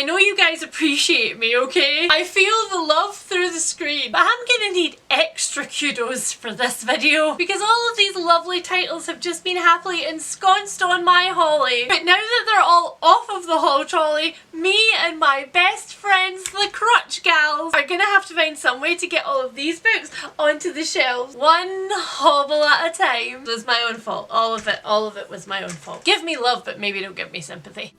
I know you guys appreciate me, okay? I feel the love through the screen, but I'm gonna need extra kudos for this video because all of these lovely titles have just been happily ensconced on my hauly. But now that they're all off of the haul trolley, me and my best friends, the Crutch Gals, are gonna have to find some way to get all of these books onto the shelves one hobble at a time. It was my own fault. All of it was my own fault. Give me love, but maybe don't give me sympathy.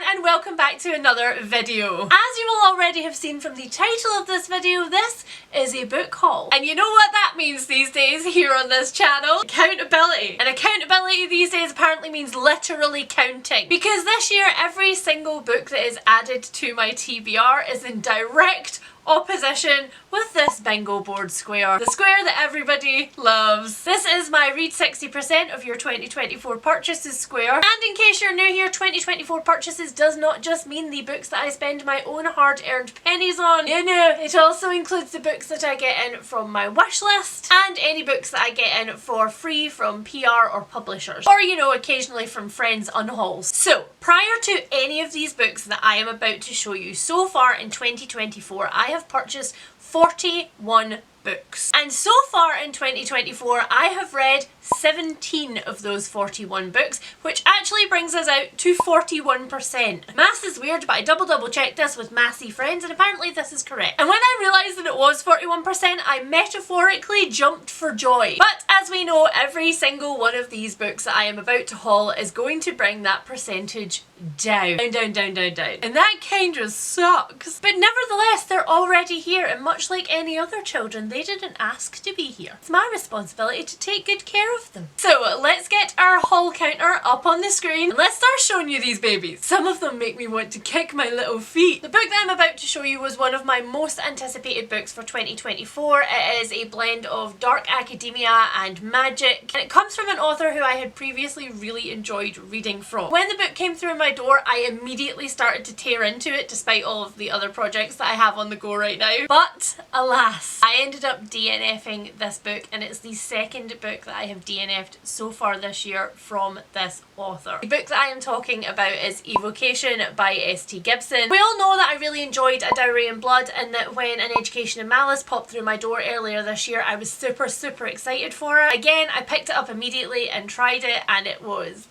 And welcome back to another video. As you will already have seen from the title of this video, this is a book haul. And you know what that means these days here on this channel? Accountability. And accountability these days apparently means literally counting. Because this year every single book that is added to my TBR is in direct opposition with this bingo board square. The square that everybody loves. This is my read 60% of your 2024 purchases square. And in case you're new here, 2024 purchases does not just mean the books that I spend my own hard-earned pennies on. No, it also includes the books that I get in from my wish list and any books that I get in for free from PR or publishers. Or, you know, occasionally from friends on hauls. So, prior to any of these books that I am about to show you, so far in 2024, I have purchased 41 books. And so far in 2024, I have read 17 of those 41 books, which actually brings us out to 41%. Maths is weird, but I double checked this with mathsy friends and apparently this is correct. And when I realised that it was 41%, I metaphorically jumped for joy. But as we know, every single one of these books that I am about to haul is going to bring that percentage down. And that kind of sucks. But nevertheless, they're already here, and much like any other children, they didn't ask to be here. It's my responsibility to take good care of them. So let's get our haul counter up on the screen and let's start showing you these babies. Some of them make me want to kick my little feet. The book that I'm about to show you was one of my most anticipated books for 2024. It is a blend of dark academia and magic, and it comes from an author who I had previously really enjoyed reading from. When the book came through my door, I immediately started to tear into it despite all of the other projects that I have on the go right now. But alas, I ended up DNFing this book, and it's the second book that I have DNF'd so far this year from this author. The book that I am talking about is Evocation by S.T. Gibson. We all know that I really enjoyed A Dowry in Blood, and that when An Education in Malice popped through my door earlier this year, I was super excited for it. Again, I picked it up immediately and tried it, and it was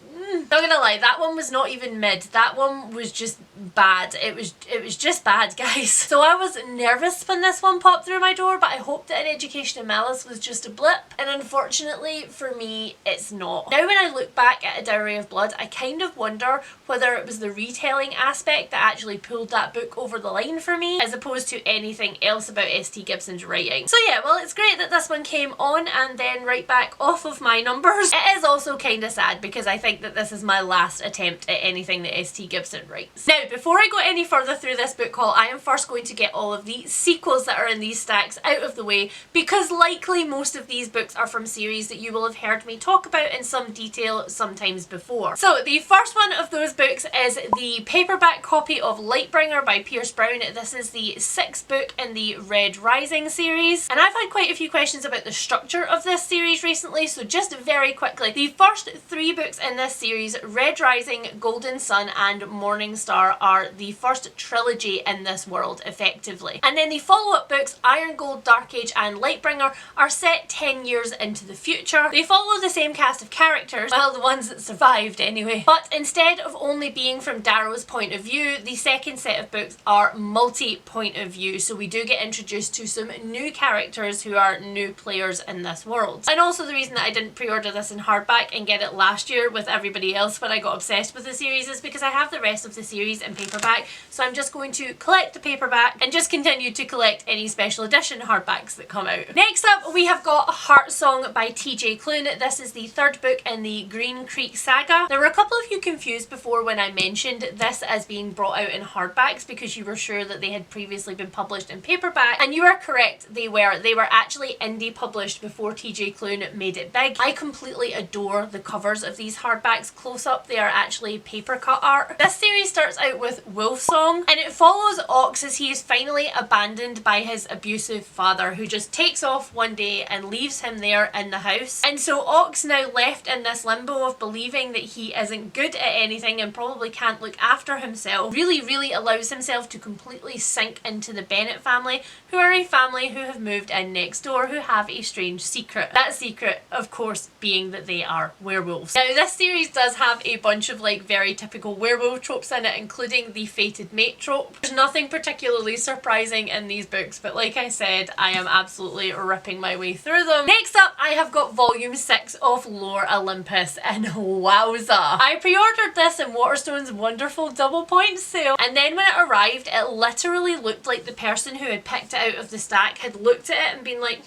not gonna lie, that one was not even mid. That one was just bad. It was just bad, guys. So I was nervous when this one popped through my door, but I hoped that An Education in Malice was just a blip, and unfortunately for me, it's not. Now when I look back at A Dowry of Blood, I kind of wonder whether it was the retelling aspect that actually pulled that book over the line for me, as opposed to anything else about S.T. Gibson's writing. So yeah, well, it's great that this one came on and then right back off of my numbers. It is also kind of sad because I think that this is my last attempt at anything that S.T. Gibson writes. Now, before I go any further through this book haul, I am first going to get all of the sequels that are in these stacks out of the way, because likely most of these books are from series that you will have heard me talk about in some detail sometimes before. So the first one of those books is the paperback copy of Lightbringer by Pierce Brown. This is the 6th book in the Red Rising series, and I've had quite a few questions about the structure of this series recently, so just very quickly, the first 3 books in this series, Red Rising, Golden Sun and Morning Star, are the first trilogy in this world effectively, and then the follow-up books Iron Gold, Dark Age and Lightbringer are set 10 years into the future. They follow the same cast of characters, well, the ones that survived anyway, but instead of only being from Darrow's point of view, the second set of books are multi-point of view, so we do get introduced to some new characters who are new players in this world. And also the reason that I didn't pre-order this in hardback and get it last year with everybody else when I got obsessed with the series is because I have the rest of the series in paperback, so I'm just going to collect the paperback and just continue to collect any special edition hardbacks that come out. Next up, we have got Heart Song by TJ Klune. This is the 3rd book in the Green Creek saga. There were a couple of you confused before when I mentioned this as being brought out in hardbacks because you were sure that they had previously been published in paperback, and you are correct, they were. They were actually indie published before TJ Klune made it big. I completely adore the covers of these hardbacks. paperbacks close up, they are actually paper cut art. This series starts out with Wolf Song, and it follows Ox as he is finally abandoned by his abusive father, who just takes off one day and leaves him there in the house. And so Ox, now left in this limbo of believing that he isn't good at anything and probably can't look after himself, really allows himself to completely sink into the Bennett family, who are a family who have moved in next door, who have a strange secret. That secret, of course, being that they are werewolves. Now, this series does have a bunch of like very typical werewolf tropes in it, including the fated mate trope. There's nothing particularly surprising in these books, but like I said, I am absolutely ripping my way through them. Next up, I have got volume 6 of Lore Olympus, and wowza. I pre-ordered this in Waterstone's wonderful double point sale, and then when it arrived, it literally looked like the person who had picked it out of the stack had looked at it and been like,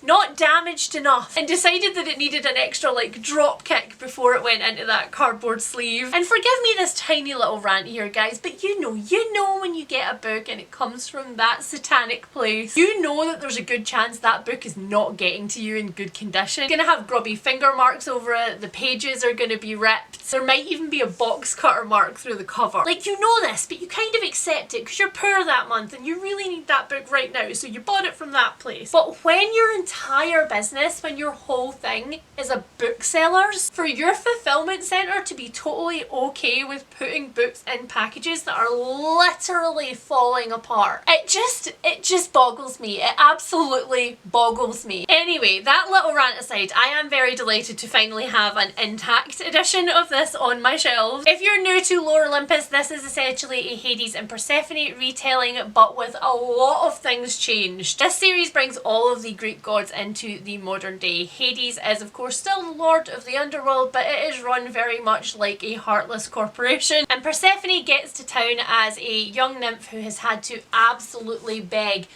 not damaged enough, and decided that it needed an extra like drop kick before it went into that cardboard sleeve. And forgive me this tiny little rant here, guys, but you know when you get a book and it comes from that satanic place, you know that there's a good chance that book is not getting to you in good condition. It's gonna have grubby finger marks over it, the pages are gonna be ripped, there might even be a box cutter mark through the cover. Like, you know this, but you kind of accept it because you're poor that month and you really need that book right now, so you bought it from that place. But when your entire business, when your whole thing is a booksellers, for your fulfillment center to be totally okay with putting books in packages that are literally falling apart, it just boggles me. It absolutely boggles me. Anyway, that little rant aside, I am very delighted to finally have an intact edition of this on my shelves. If you're new to Lore Olympus, this is essentially a Hades and Persephone retelling, but with a lot of things changed. This series brings all of the Greek gods into the modern day. Hades is of course still the lord of the underworld, but it is run very much like a heartless corporation, and Persephone gets to town as a young nymph who has had to absolutely beg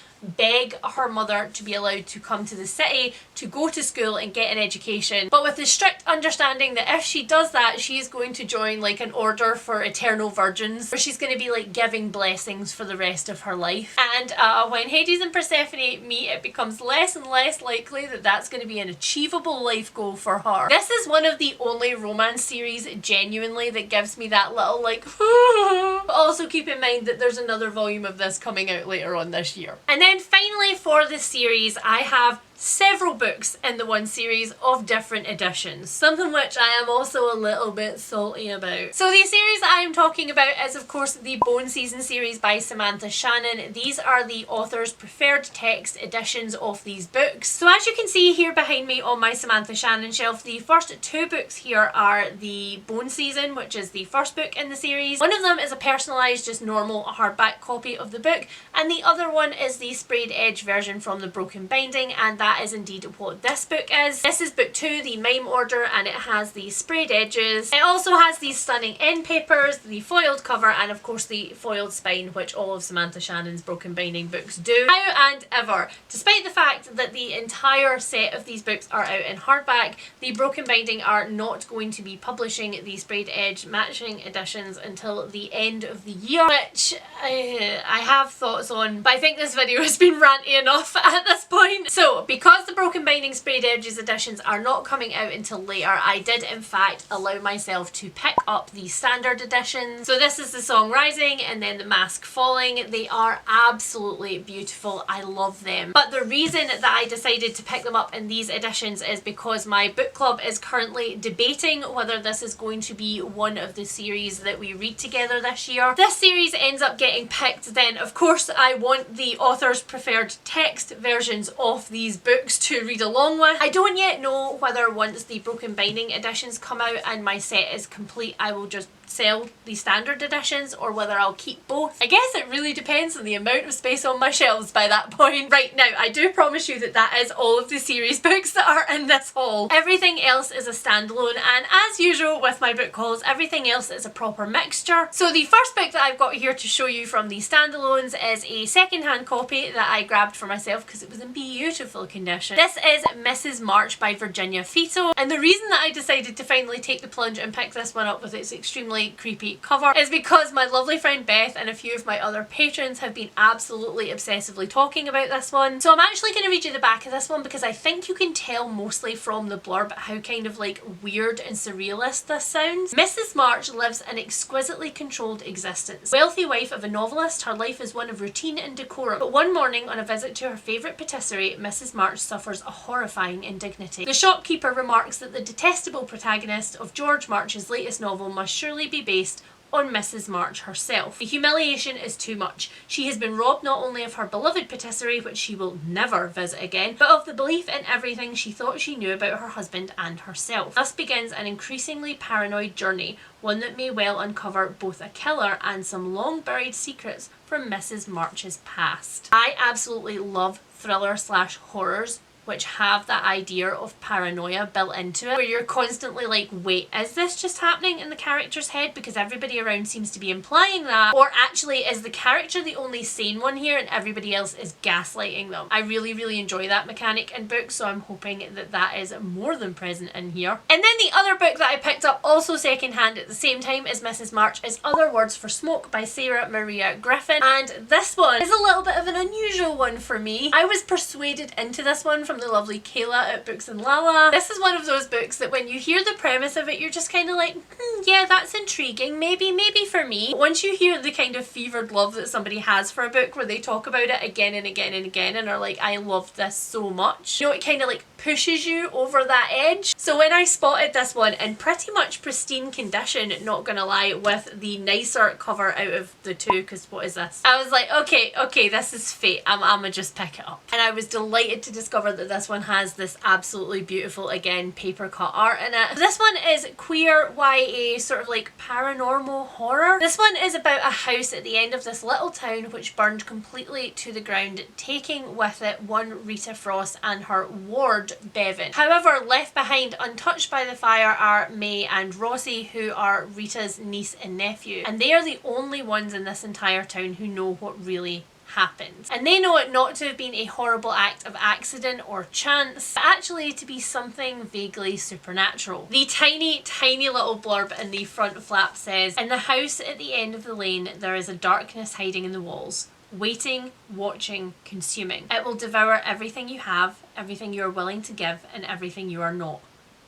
her mother to be allowed to come to the city to go to school and get an education, but with the strict understanding that if she does that, she is going to join like an order for eternal virgins, where she's going to be like giving blessings for the rest of her life. And when Hades and Persephone meet, it becomes less and less likely that that's going to be an achievable life goal for her. This is one of the only romance series genuinely that gives me that little like but also keep in mind that there's another volume of this coming out later on this year. And then finally for this series, I have several books in the one series of different editions, something which I am also a little bit salty about. So the series I am talking about is of course the Bone Season series by Samantha Shannon. These are the author's preferred text editions of these books. So as you can see here behind me on my Samantha Shannon shelf, the first two books here are the Bone Season, which is the first book in the series. One of them is a personalised, just normal hardback copy of the book, and the other one is the sprayed edge version from the Broken Binding, and that is indeed what this book is. This is book 2, the Mime Order, and it has the sprayed edges. It also has these stunning end papers, the foiled cover, and of course the foiled spine, which all of Samantha Shannon's Broken Binding books do. Now and ever, despite the fact that the entire set of these books are out in hardback, the Broken Binding are not going to be publishing the sprayed edge matching editions until the end of the year, which I have thoughts on, but I think this video has been ranty enough at this point. So because the Broken Binding sprayed edges editions are not coming out until later, I did in fact allow myself to pick up the standard editions. So this is the Song Rising and then the Mask Falling. They are absolutely beautiful. I love them. But the reason that I decided to pick them up in these editions is because my book club is currently debating whether this is going to be one of the series that we read together this year. This series ends up getting picked, then of course I want the author's preferred text versions of these books to read along with. I don't yet know whether once the Broken Binding editions come out and my set is complete, I will just sell the standard editions or whether I'll keep both. I guess it really depends on the amount of space on my shelves by that point. Right, now I do promise you that that is all of the series books that are in this haul. Everything else is a standalone, and as usual with my book hauls, everything else is a proper mixture. So the first book that I've got here to show you from the standalones is a second-hand copy that I grabbed for myself because it was in beautiful condition. This is Mrs. March by Virginia Fito, and the reason that I decided to finally take the plunge and pick this one up with its extremely really creepy cover is because my lovely friend Beth and a few of my other patrons have been absolutely obsessively talking about this one. So I'm actually going to read you the back of this one because I think you can tell mostly from the blurb how kind of like weird and surrealist this sounds. Mrs. March lives an exquisitely controlled existence. Wealthy wife of a novelist, her life is one of routine and decorum. But one morning on a visit to her favourite patisserie, Mrs. March suffers a horrifying indignity. The shopkeeper remarks that the detestable protagonist of George March's latest novel must surely be based on Mrs. March herself. The humiliation is too much. She has been robbed not only of her beloved patisserie, which she will never visit again, but of the belief in everything she thought she knew about her husband and herself. Thus begins an increasingly paranoid journey, one that may well uncover both a killer and some long buried secrets from Mrs. March's past. I absolutely love thriller/horrors which have that idea of paranoia built into it, where you're constantly like, wait, is this just happening in the character's head because everybody around seems to be implying that, or actually is the character the only sane one here and everybody else is gaslighting them? I really enjoy that mechanic in books, so I'm hoping that that is more than present in here. And then the other book that I picked up also secondhand at the same time as Mrs. March is Other Words for Smoke by Sarah Maria Griffin, and this one is a little bit of an unusual one for me. I was persuaded into this one from the lovely Kayla at Books and Lala. This is one of those books that when you hear the premise of it, you're just kind of like, yeah, that's intriguing, maybe for me. But once you hear the kind of fevered love that somebody has for a book where they talk about it again and again and again and are like, I love this so much, you know, it kind of like pushes you over that edge. So when I spotted this one in pretty much pristine condition, not gonna lie, with the nicer cover out of the two, because what is this? I was like, okay, this is fate. I'ma just pick it up. And I was delighted to discover that this one has this absolutely beautiful, again, paper cut art in it. This one is queer YA, sort of like paranormal horror. This one is about a house at the end of this little town which burned completely to the ground, taking with it one Rita Frost and her ward Bevan. However, left behind untouched by the fire are May and Rossi, who are Rita's niece and nephew, and they are the only ones in this entire town who know what really happened. And they know it not to have been a horrible act of accident or chance, but actually to be something vaguely supernatural. The tiny little blurb in the front flap says, in the house at the end of the lane there is a darkness hiding in the walls, waiting, watching, consuming. It will devour everything you have, everything you are willing to give, and everything you are not.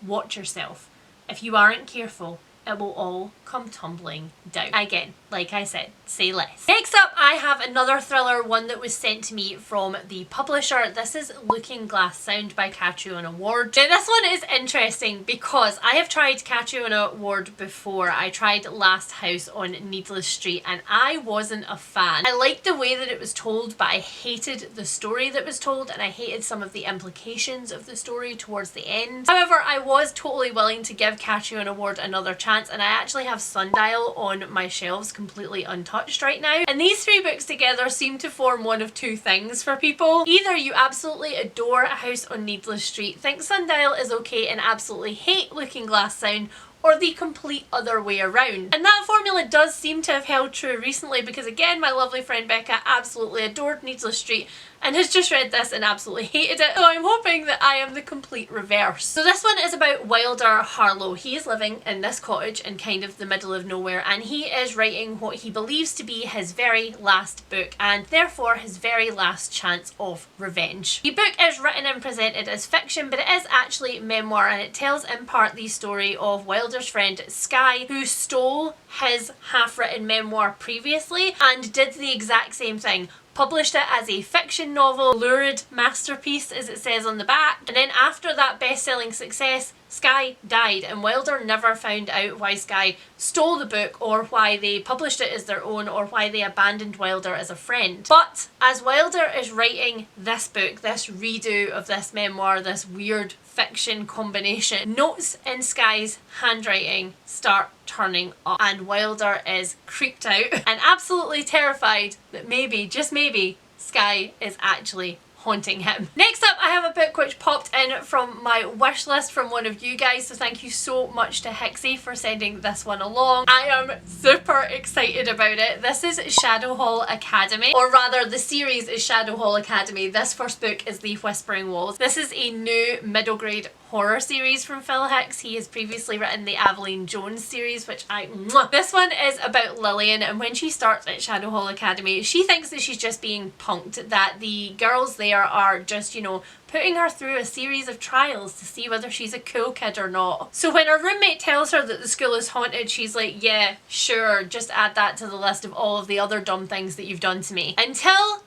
Watch yourself. If you aren't careful, it will all come tumbling down. Again, like I said, say less. Next up, I have another thriller, one that was sent to me from the publisher. This is Looking Glass Sound by Catriona Ward. Now this one is interesting because I have tried Catriona Ward before. I tried Last House on Needless Street and I wasn't a fan. I liked the way that it was told, but I hated the story that was told and I hated some of the implications of the story towards the end. However, I was totally willing to give Catriona Ward another chance, and I actually have Sundial on my shelves completely untouched right now. And these three books together seem to form one of two things for people. Either you absolutely adore A House on Needless Street, think Sundial is okay and absolutely hate Looking Glass Sound, or the complete other way around. And that formula does seem to have held true recently because again, my lovely friend Becca absolutely adored Needless Street and has just read this and absolutely hated it. So I'm hoping that I am the complete reverse. So this one is about Wilder Harlow. He is living in this cottage in kind of the middle of nowhere and he is writing what he believes to be his very last book and therefore his very last chance of revenge. The book is written and presented as fiction, but it is actually memoir and it tells in part the story of Wilder's friend Skye, who stole his half-written memoir previously and did the exact same thing. Published it as a fiction novel, lurid masterpiece as it says on the back, and then after that best-selling success, Skye died and Wilder never found out why Skye stole the book or why they published it as their own or why they abandoned Wilder as a friend. But as Wilder is writing this book, this redo of this memoir, this weird fiction combination, notes in Skye's handwriting start turning up and Wilder is creeped out and absolutely terrified that maybe, just maybe, Skye is actually haunting him. Next up, I have a book which popped in from my wish list from one of you guys, so thank you so much to Hixie for sending this one along. I am super excited about it. This is Shadow Hall Academy, or rather the series is Shadow Hall Academy. This first book is The Whispering Walls. This is a new middle grade horror series from Phil Hicks. He has previously written the Aveline Jones series, which This one is about Lillian, and when she starts at Shadow Hall Academy, she thinks that she's just being punked, that the girls there are just, you know, putting her through a series of trials to see whether she's a cool kid or not. So when her roommate tells her that the school is haunted, she's like, yeah, sure, just add that to the list of all of the other dumb things that you've done to me. Until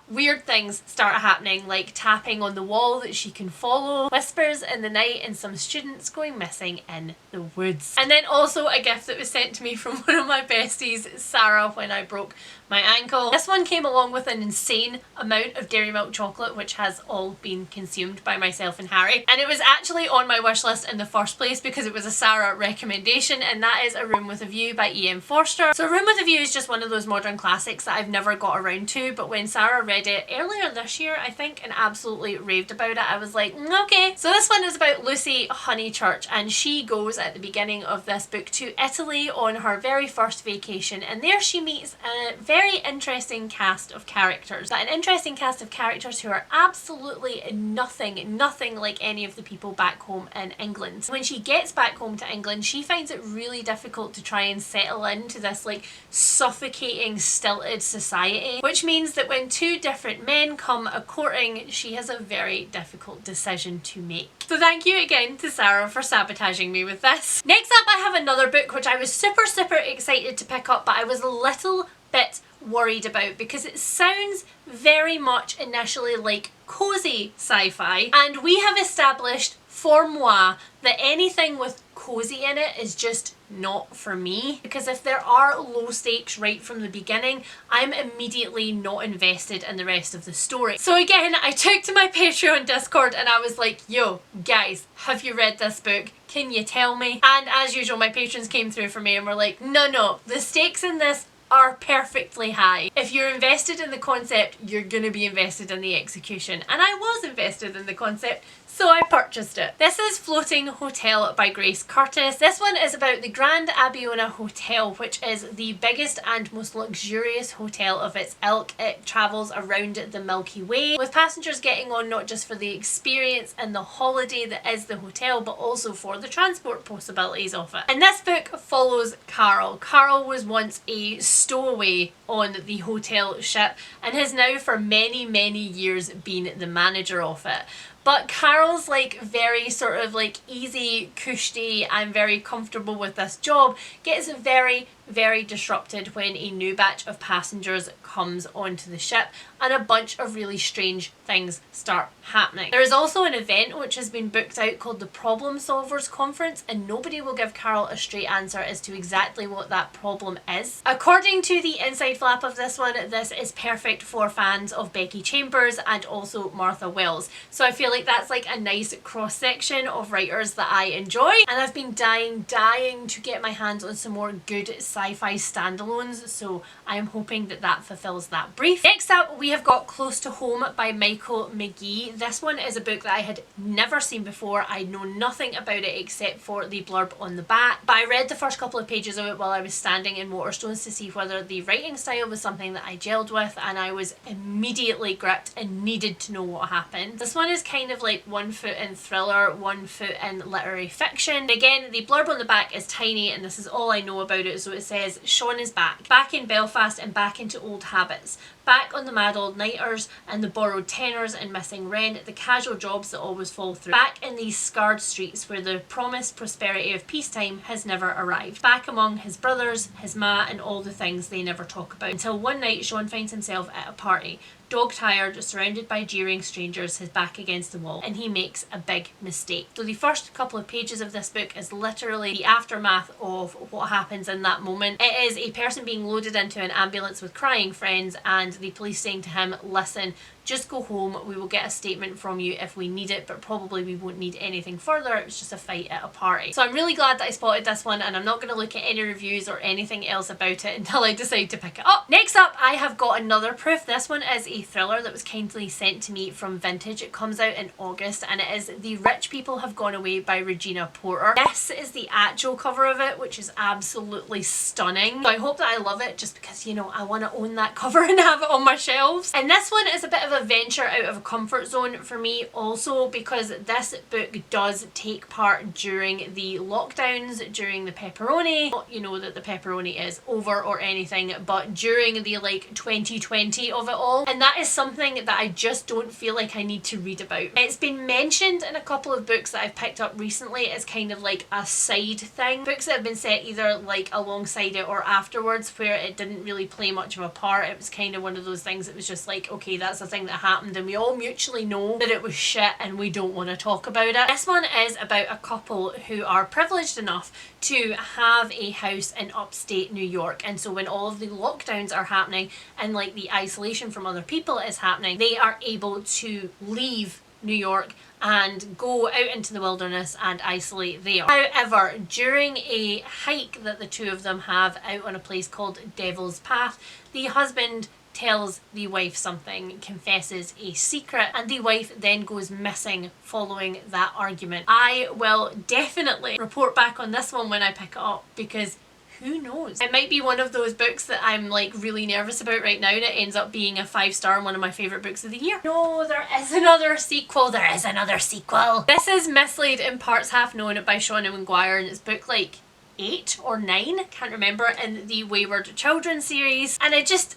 weird things start happening, like tapping on the wall that she can follow, whispers in the night, and some students going missing in the woods. And then also a gift that was sent to me from one of my besties, Sarah, when I broke my ankle. This one came along with an insane amount of dairy milk chocolate, which has all been consumed by myself and Harry. And it was actually on my wish list in the first place because it was a Sarah recommendation, and that is A Room with a View by E.M. Forster. So A Room with a View is just one of those modern classics that I've never got around to, but when Sarah read it earlier this year, I think, and absolutely raved about it, I was like, okay. So this one is about Lucy Honeychurch, and she goes at the beginning of this book to Italy on her very first vacation, and there she meets a very interesting cast of characters. An interesting cast of characters who are absolutely nothing like any of the people back home in England. When she gets back home to England, she finds it really difficult to try and settle into this like suffocating, stilted society, which means that when two different men come a-courting, she has a very difficult decision to make. So thank you again to Sarah for sabotaging me with this. Next up, I have another book which I was super excited to pick up, but I was a little bit worried about because it sounds very much initially like cozy sci-fi, and we have established for moi that anything with cozy in it is just not for me, because if there are low stakes right from the beginning, I'm immediately not invested in the rest of the story. So again, I took to my Patreon Discord and I was like, yo guys, have you read this book? Can you tell me? And as usual, my patrons came through for me and were like, no, the stakes in this are perfectly high. If you're invested in the concept, you're gonna be invested in the execution. And I was invested in the concept, so I purchased it. This is Floating Hotel by Grace Curtis. This one is about the Grand Abiona Hotel, which is the biggest and most luxurious hotel of its ilk. It travels around the Milky Way, with passengers getting on not just for the experience and the holiday that is the hotel, but also for the transport possibilities of it. And this book follows Carol. Carol was once a stowaway on the hotel ship and has now for many years been the manager of it. But Carol's like very sort of like easy, cushy, I'm very comfortable with this job, gets very disrupted when a new batch of passengers comes onto the ship and a bunch of really strange things start happening. There is also an event which has been booked out called the Problem Solvers Conference, and nobody will give Carol a straight answer as to exactly what that problem is. According to the inside flap of this one, this is perfect for fans of Becky Chambers and also Martha Wells. So I feel like that's like a nice cross section of writers that I enjoy, and I've been dying to get my hands on some more good sci-fi standalones, so I'm hoping that that fulfills that brief. Next up, we have got Close to Home by Michael McGee. This one is a book that I had never seen before. I know nothing about it except for the blurb on the back, but I read the first couple of pages of it while I was standing in Waterstones to see whether the writing style was something that I gelled with, and I was immediately gripped and needed to know what happened. This one is kind of like 1 foot in thriller, 1 foot in literary fiction. Again, the blurb on the back is tiny and this is all I know about it, so it says, Sean is back in Belfast and back into old habits. Back on the mad old nighters and the borrowed tenors and missing rent, the casual jobs that always fall through. Back in these scarred streets where the promised prosperity of peacetime has never arrived. Back among his brothers, his ma, and all the things they never talk about. Until one night Sean finds himself at a party, dog-tired, surrounded by jeering strangers, his back against the wall, and he makes a big mistake. So the first couple of pages of this book is literally the aftermath of what happens in that moment. It is a person being loaded into an ambulance with crying friends and the police saying to him, listen, just go home. We will get a statement from you if we need it, but probably we won't need anything further. It was just a fight at a party. So I'm really glad that I spotted this one, and I'm not going to look at any reviews or anything else about it until I decide to pick it up. Next up, I have got another proof. This one is a thriller that was kindly sent to me from Vintage. It comes out in August, and it is The Rich People Have Gone Away by Regina Porter. This is the actual cover of it, which is absolutely stunning. So I hope that I love it, just because, you know, I want to own that cover and have it on my shelves. And this one is a bit of a venture out of a comfort zone for me also, because this book does take part during the lockdowns, during the pepperoni. Not, you know, that the pepperoni is over or anything, but during the like 2020 of it all. And that is something that I just don't feel like I need to read about. It's been mentioned in a couple of books that I've picked up recently as kind of like a side thing. Books that have been set either like alongside it or afterwards, where it didn't really play much of a part. It was kind of one of those things that was just like, okay, that's a thing that happened and we all mutually know that it was shit and we don't want to talk about it. This one is about a couple who are privileged enough to have a house in upstate New York, and so when all of the lockdowns are happening and like the isolation from other people is happening, they are able to leave New York and go out into the wilderness and isolate there. However, during a hike that the two of them have out on a place called Devil's Path, the husband tells the wife something, confesses a secret, and the wife then goes missing following that argument. I will definitely report back on this one when I pick it up, because who knows? It might be one of those books that I'm like really nervous about right now, and it ends up being a 5-star and one of my favourite books of the year. No, there is another sequel. There is another sequel. This is Mislaid in Parts Half Known by Shauna Maguire, and it's book like 8 or 9, can't remember, in the Wayward Children series, and it's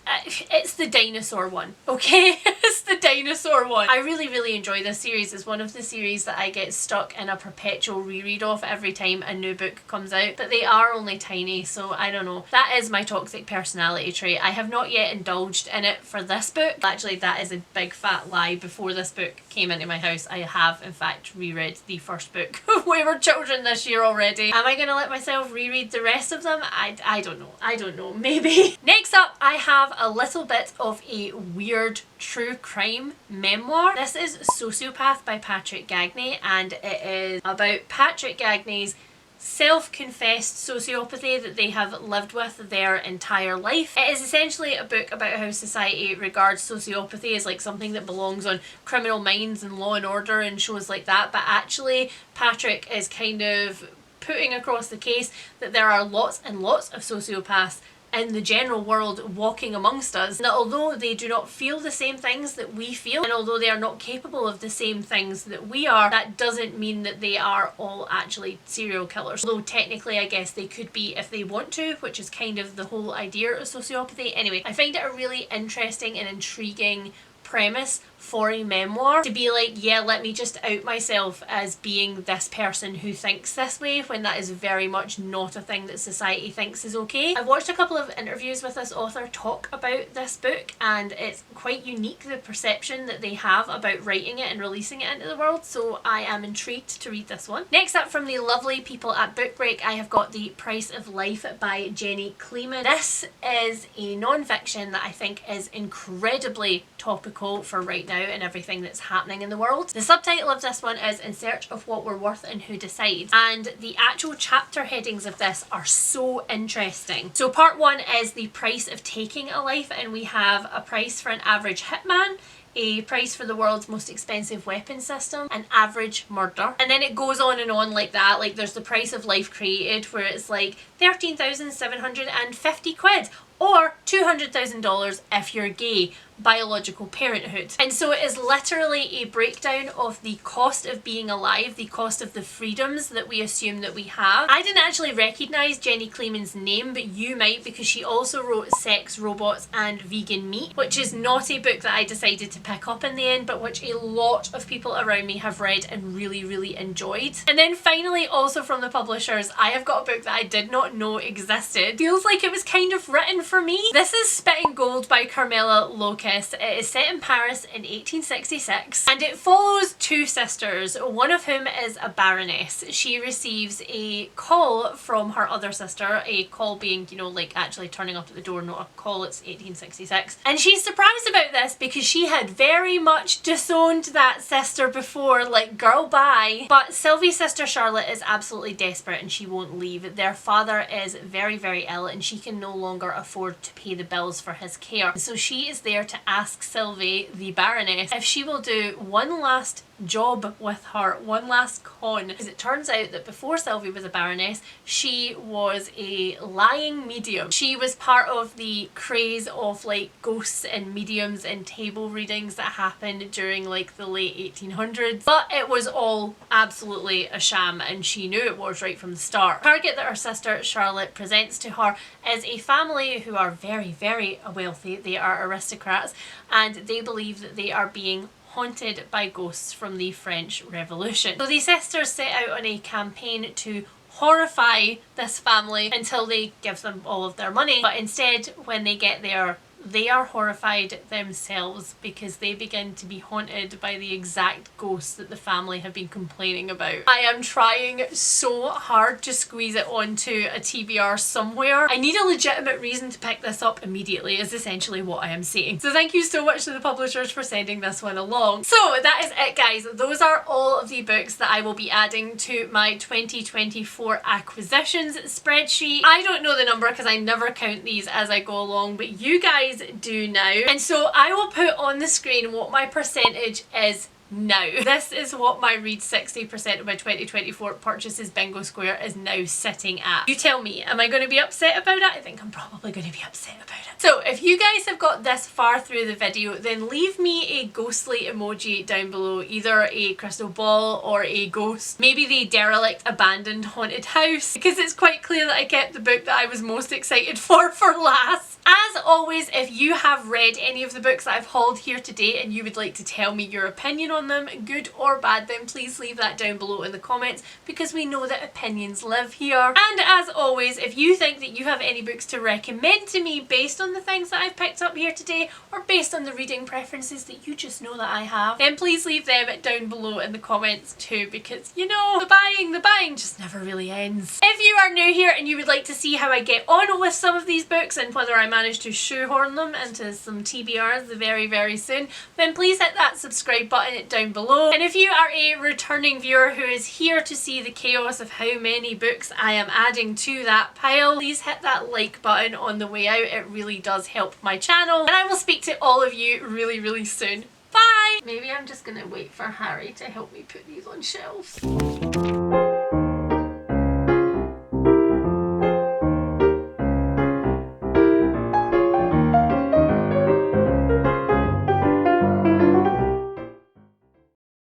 the dinosaur one, okay? It's the dinosaur one. I really enjoy this series. It's one of the series that I get stuck in a perpetual reread of every time a new book comes out, but they are only tiny, so I don't know. That is my toxic personality trait. I have not yet indulged in it for this book. Actually, that is a big fat lie. Before this book came into my house, I have in fact reread the first book of Wayward Children this year already. Am I gonna let myself reread the rest of them? I don't know, maybe. Next up, I have a little bit of a weird true crime memoir. This is Sociopath by Patrick Gagney, and it is about Patrick Gagney's self-confessed sociopathy that they have lived with their entire life. It is essentially a book about how society regards sociopathy as like something that belongs on Criminal Minds and Law and Order and shows like that, but actually Patrick is kind of putting across the case that there are lots and lots of sociopaths in the general world walking amongst us, and that although they do not feel the same things that we feel, and although they are not capable of the same things that we are, that doesn't mean that they are all actually serial killers. Although technically I guess they could be if they want to, which is kind of the whole idea of sociopathy. Anyway, I find it a really interesting and intriguing premise for a memoir, to be like, yeah, let me just out myself as being this person who thinks this way, when that is very much not a thing that society thinks is okay. I've watched a couple of interviews with this author talk about this book, and it's quite unique, the perception that they have about writing it and releasing it into the world, so I am intrigued to read this one. Next up, from the lovely people at Book Break, I have got The Price of Life by Jenny Kleeman. This is a non-fiction that I think is incredibly topical for right now and everything that's happening in the world. The subtitle of this one is In Search of What We're Worth and Who Decides, and the actual chapter headings of this are so interesting. So part 1 is the price of taking a life, and we have a price for an average hitman, a price for the world's most expensive weapon system, an average murder, and then it goes on and on like that. Like there's the price of life created, where it's like 13,750 quid, or $200,000 if you're gay, biological parenthood. And so it is literally a breakdown of the cost of being alive, the cost of the freedoms that we assume that we have. I didn't actually recognise Jenny Kleeman's name, but you might, because she also wrote Sex, Robots and Vegan Meat, which is not a book that I decided to pick up in the end, but which a lot of people around me have read and really enjoyed. And then finally, also from the publishers, I have got a book that I did not know existed. Feels like it was kind of written for me. This is Spitting Gold by Carmela Loken. Kiss. It is set in Paris in 1866 and it follows two sisters, one of whom is a baroness. She receives a call from her other sister, a call being, you know, like actually turning up at the door, not a call, it's 1866. And she's surprised about this because she had very much disowned that sister before, like, girl bye. But Sylvie's sister Charlotte is absolutely desperate and she won't leave. Their father is very, very ill and she can no longer afford to pay the bills for his care. So she is there to ask Sylvie, the baroness, if she will do one last job with her, one last con. Because it turns out that before Sylvie was a baroness, she was a lying medium. She was part of the craze of like ghosts and mediums and table readings that happened during like the late 1800s. But it was all absolutely a sham and she knew it was right from the start. The target that her sister Charlotte presents to her is a family who are very, very wealthy. They are aristocrats and they believe that they are being haunted by ghosts from the French Revolution. So the sisters set out on a campaign to horrify this family until they give them all of their money. But instead, when they get there, they are horrified themselves because they begin to be haunted by the exact ghosts that the family have been complaining about. I am trying so hard to squeeze it onto a TBR somewhere. I need a legitimate reason to pick this up immediately is essentially what I am saying. So thank you so much to the publishers for sending this one along. So that is it, guys. Those are all of the books that I will be adding to my 2024 acquisitions spreadsheet. I don't know the number because I never count these as I go along, but you guys do now. And so I will put on the screen what my percentage is now. This is what my read 60% of my 2024 purchases bingo square is now sitting at. You tell me, am I going to be upset about it? I think I'm probably going to be upset about it. So if you guys have got this far through the video, then leave me a ghostly emoji down below, either a crystal ball or a ghost, maybe the derelict abandoned haunted house, because it's quite clear that I kept the book that I was most excited for last. As always, if you have read any of the books that I've hauled here today and you would like to tell me your opinion on them, good or bad, then please leave that down below in the comments because we know that opinions live here. And as always, if you think that you have any books to recommend to me based on the things that I've picked up here today or based on the reading preferences that you just know that I have, then please leave them down below in the comments too, because you know, the buying just never really ends. If you are new here and you would like to see how I get on with some of these books and whether I manage to shoehorn them into some TBRs very, very soon, then please hit that subscribe button down below. And if you are a returning viewer who is here to see the chaos of how many books I am adding to that pile, please hit that like button on the way out. It really does help my channel. And I will speak to all of you really, really soon. Bye! Maybe I'm just gonna wait for Harry to help me put these on shelves.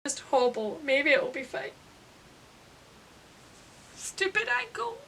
Just hobble. Maybe it'll be fine. Stupid ankle.